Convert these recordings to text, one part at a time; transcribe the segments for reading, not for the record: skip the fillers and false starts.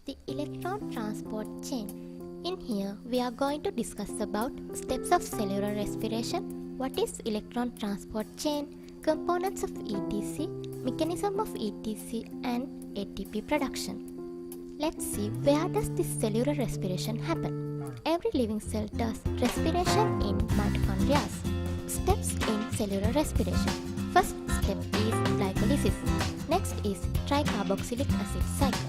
The electron transport chain. In here, we are going to discuss about steps of cellular respiration, what is electron transport chain, components of ETC, mechanism of ETC, and ATP production. Let's see, where does this cellular respiration happen? Every living cell does respiration in mitochondria. Steps in cellular respiration. First step is glycolysis. Next is tricarboxylic acid cycle.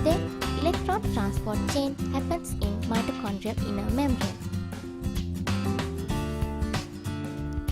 Then electron transport chain happens in mitochondrial inner membrane.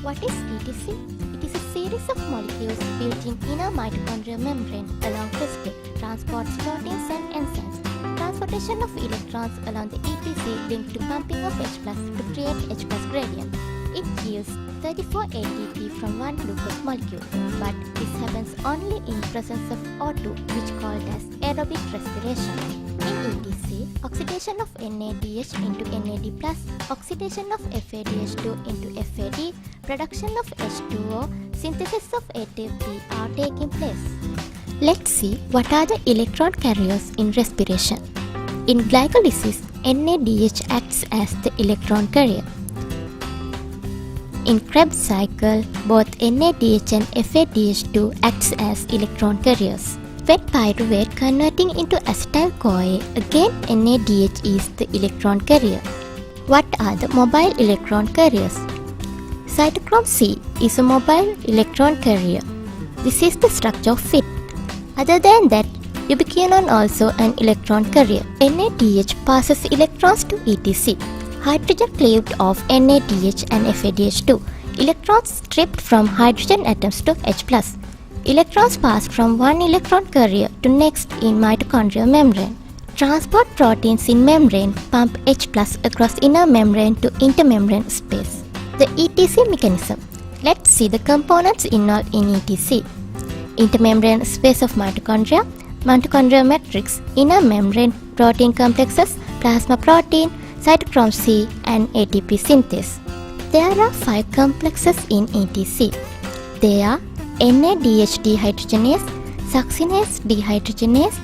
What is ETC? It is a series of molecules built in inner mitochondrial membrane along crystal, transports proteins and enzymes. Transportation of electrons along the ETC linked to pumping of H+ to create H+ gradient. It yields 34 ATP from one glucose molecule, but this happens only in presence of O2, which called as aerobic respiration. In ETC, oxidation of NADH into NAD+, oxidation of FADH2 into FAD, production of H2O, synthesis of ATP are taking place. Let's see what are the electron carriers in respiration. In glycolysis, NADH acts as the electron carrier. In Krebs cycle, both NADH and FADH2 acts as electron carriers. When pyruvate converting into acetyl-CoA, again NADH is the electron carrier. What are the mobile electron carriers? Cytochrome C is a mobile electron carrier. This is the structure of it. Other than that, ubiquinone also an electron carrier. NADH passes electrons to ETC. Hydrogen cleaved off NADH and FADH2. Electrons stripped from hydrogen atoms to H+. Electrons pass from one electron carrier to next in mitochondrial membrane. Transport proteins in membrane pump H+ across inner membrane to intermembrane space. The ETC mechanism. Let's see the components involved in ETC. Intermembrane space of mitochondria, mitochondrial matrix, inner membrane, protein complexes, plasma protein, cytochrome C, and ATP synthase. There are 5 complexes in ETC. They are NADH dehydrogenase, succinase dehydrogenase,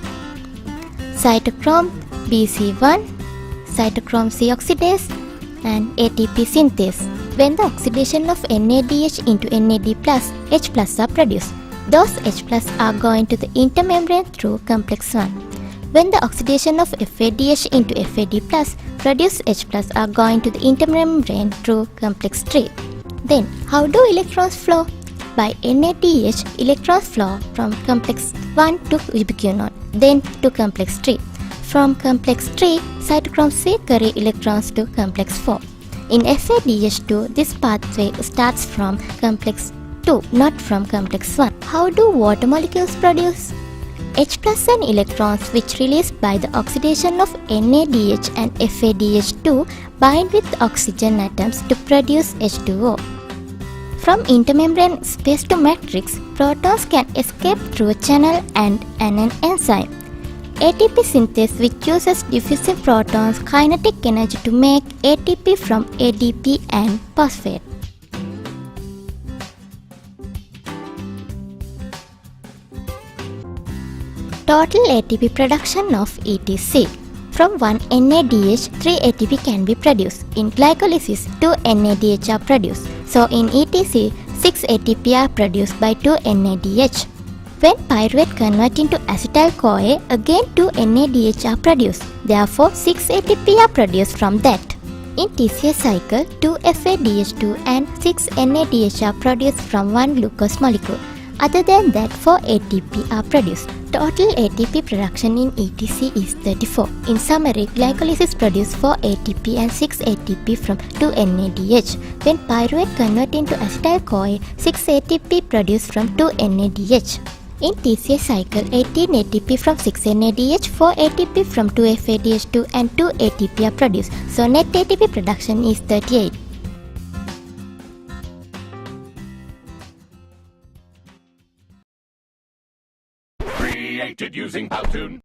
cytochrome BC1, cytochrome C oxidase, and ATP synthase. When the oxidation of NADH into NAD+, H+ are produced. Those H+ are going to the intermembrane through complex 1. When the oxidation of FADH into FAD+, produce H+ are going to the intermembrane through complex 3. Then, how do electrons flow? By NADH, electrons flow from complex 1 to ubiquinone, then to complex 3. From complex 3, cytochrome C carry electrons to complex 4. In FADH2, this pathway starts from complex 2, not from complex 1. How do water molecules produce? H+ and electrons which released by the oxidation of NADH and FADH2 bind with oxygen atoms to produce H2O. From intermembrane space to matrix, protons can escape through a channel and an enzyme. ATP synthase which uses diffusive protons kinetic energy to make ATP from ADP and phosphate. Total ATP production of ETC. From 1 NADH, 3 ATP can be produced. In glycolysis, 2 NADH are produced. So in ETC, 6 ATP are produced by 2 NADH. When pyruvate converts into acetyl-CoA, again 2 NADH are produced. Therefore, 6 ATP are produced from that. In TCA cycle, 2 FADH2 and 6 NADH are produced from one glucose molecule. Other than that, 4 ATP are produced. Total ATP production in ETC is 34. In summary, glycolysis produces 4 ATP and 6 ATP from 2 NADH. When pyruvate converts into acetyl-CoA, 6 ATP produced from 2 NADH. In TCA cycle, 18 ATP from 6 NADH, 4 ATP from 2 FADH2 and 2 ATP are produced. So net ATP production is 38. Created using Powtoon.